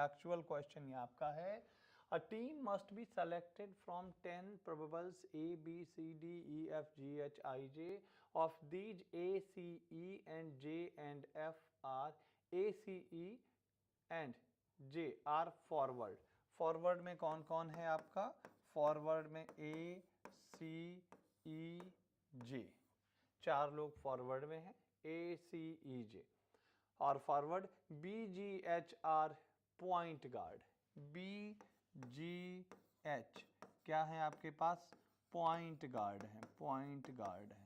Actual question ये आपका है, a team must be selected from 10 probables A, B, C, D, E, F, G, H, I, J. Of these, A, C, E, and J and F are A, C, E and J are forward. Forward में कौन कौन है आपका? Forward में A, C, E, J, 4 लोग forward में हैं, A, C, E, J. और forward B, G, H are point guard. B, G, H क्या है आपके पास? पॉइंट गार्ड है, पॉइंट गार्ड है.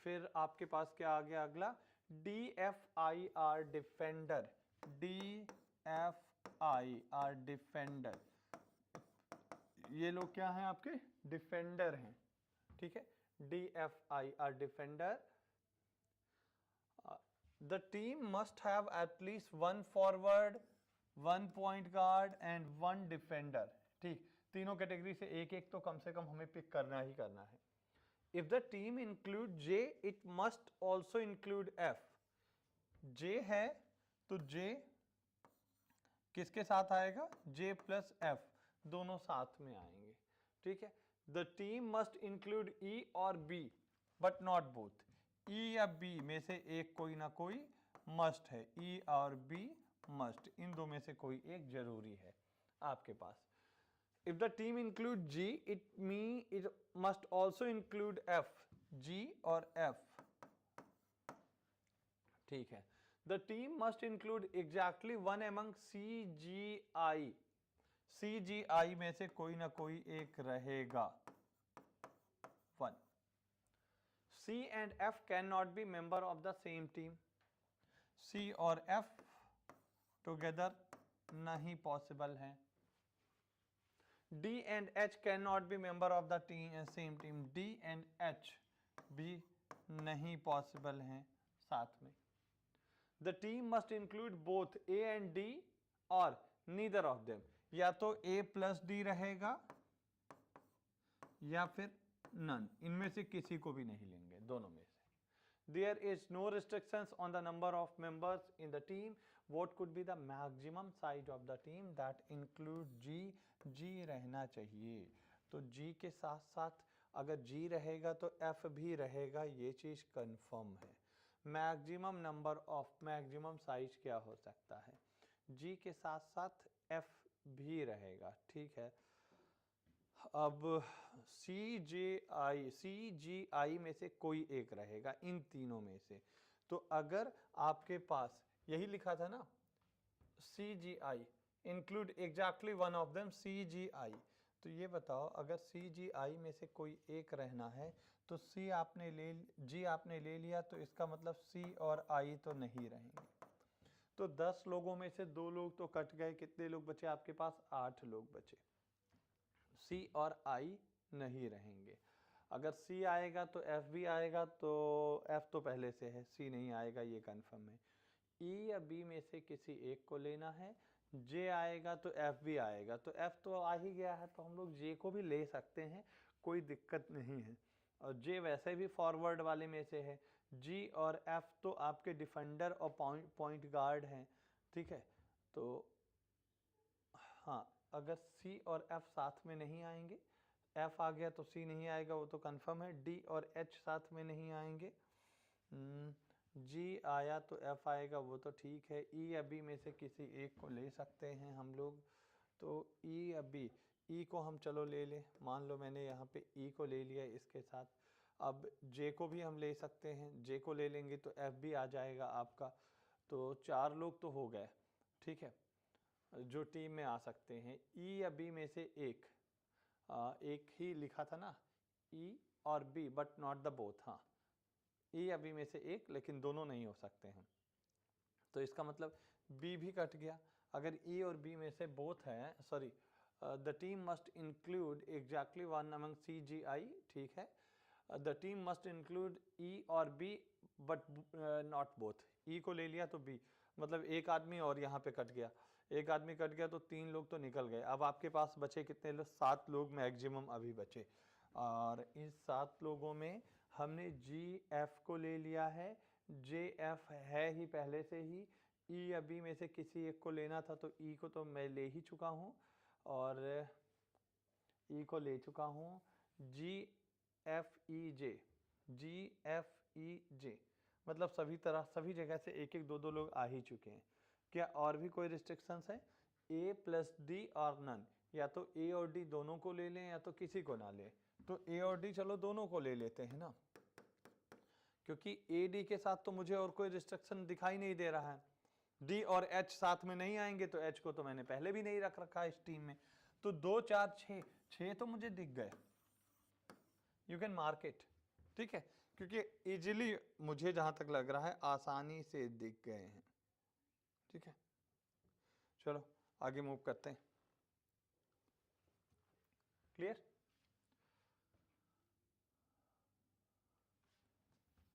फिर आपके पास क्या आ गया अगला? D, F, I are defender. D, F, I are defender. ये लोग क्या हैं आपके? डिफेंडर हैं. ठीक है, D, F, I are defender. The team must have at least one forward, one point guard and one defender. ठीक, तीनों कैटेगरी से एक एक तो कम से कम हमें पिक करना ही करना है. If the team include J, it must also include F. J है तो J किसके साथ आएगा? J प्लस F दोनों साथ में आएंगे. ठीक है, The team must include E और B, but not both. E या B में से एक कोई ना कोई मस्ट है. E और B मस्ट, इन दो में से कोई एक जरूरी है आपके पास. If the team include G, it must also include F. G और F. ठीक है. The team must include exactly one among C, G, I. C, G, I में से कोई ना कोई एक रहेगा. 1. C and F cannot be member of the same team. C और F together नहीं possible है. D and H cannot be member of the same team. D and H भी नहीं possible हैं साथ में. The team must include both A and D or neither of them. या तो A plus D रहेगा या फिर none. इनमें से किसी को भी नहीं लेंगे, दोनों में से. There is no restrictions on the number of members in the team. What could be the maximum size of the team that include G? G रहना चाहिए. तो G के साथ साथ अगर G रहेगा तो F भी रहेगा, ये चीज कंफर्म है. Maximum number of maximum size क्या हो सकता है? G के साथ साथ F भी रहेगा. ठीक है, अब CGI में से कोई एक रहेगा इन तीनों में से. तो अगर आपके पास यही लिखा था ना, CGI include exactly one of them CGI, तो ये बताओ अगर CGI में से कोई एक रहना है तो G आपने ले लिया, तो इसका मतलब C और I तो नहीं रहेंगे. तो 10 लोगों में से 2 लोग तो कट गए. कितने लोग बचे आपके पास? 8 लोग बचे. C और I नहीं रहेंगे. अगर C आएगा तो F भी आएगा, तो F तो पहले से है, C नहीं आएगा, ये कंफर्म है. E या B में से किसी एक को लेना है. J आएगा तो F भी आएगा, तो F तो आ ही गया है, तो हम लोग J को भी ले सकते हैं, कोई दिक्कत नहीं है. और J वैसे भी फॉरवर्ड वाले में से है. G और F तो आपके डिफेंडर और पॉइंट गार्ड हैं. ठीक है, तो हाँ, अगर C और F साथ में नहीं आएंगे, F आ गया तो C नहीं आएगा, वो तो कंफर्म है. D और H साथ में नहीं आएंगे. G आया तो F आएगा, वो तो ठीक है. E या B में से किसी एक को ले सकते हैं हम लोग. तो E या B, E को हम चलो ले लें. मान लो मैंने यहाँ पे E को ले लिया इसके साथ. अब J को भी हम ले सकते हैं. J को ले लेंगे तो F भी आ जाएगा आपका. तो 4 लोग तो हो गए. ठीक है, जो टीम में आ सकते हैं. E या B में से एक ही लिखा था ना, E और B but not the both. हाँ, E या B में से एक, लेकिन दोनों नहीं हो सकते हैं. तो इसका मतलब B भी कट गया. अगर E और B में से बोथ है, sorry, the team must include exactly one among CGI. ठीक है, the team must include E और B but not both. E को ले लिया तो B, मतलब एक आदमी और यहाँ पे कट गया. एक आदमी कट गया तो 3 लोग तो निकल गए. अब आपके पास बचे कितने लोग? 7 लोग मैक्सिमम अभी बचे. और इस 7 लोगों में हमने GF को ले लिया है. JF है ही पहले से ही. ई या बी में से किसी एक को लेना था, तो ई को तो मैं ले ही चुका हूँ और ई को ले चुका हूँ। जी एफ ई जे मतलब सभी जगह से एक एक दो लोग आ ही चुके हैं। क्या और भी कोई रिस्ट्रिक्शंस है? ए प्लस डी और नन, या तो ए और डी दोनों को ले लें या तो किसी को ना लें। तो ए और डी चलो दोनों को ले लेते हैं ना, क्योंकि ए डी के साथ तो मुझे और कोई रिस्ट्रिक्शन दिखाई नहीं दे रहा है। डी और एच साथ में नहीं आएंगे, तो एच को तो मैंने पहले भी नहीं रख रखा है इस टीम में। तो 2 4 6 6 तो मुझे दिख गए, यू कैन मार्क इट, ठीक है, क्योंकि इजीली मुझे जहां तक लग रहा है आसानी से दिख गए हैं, ठीक है। चलो आगे मूव करते हैं। क्लियर?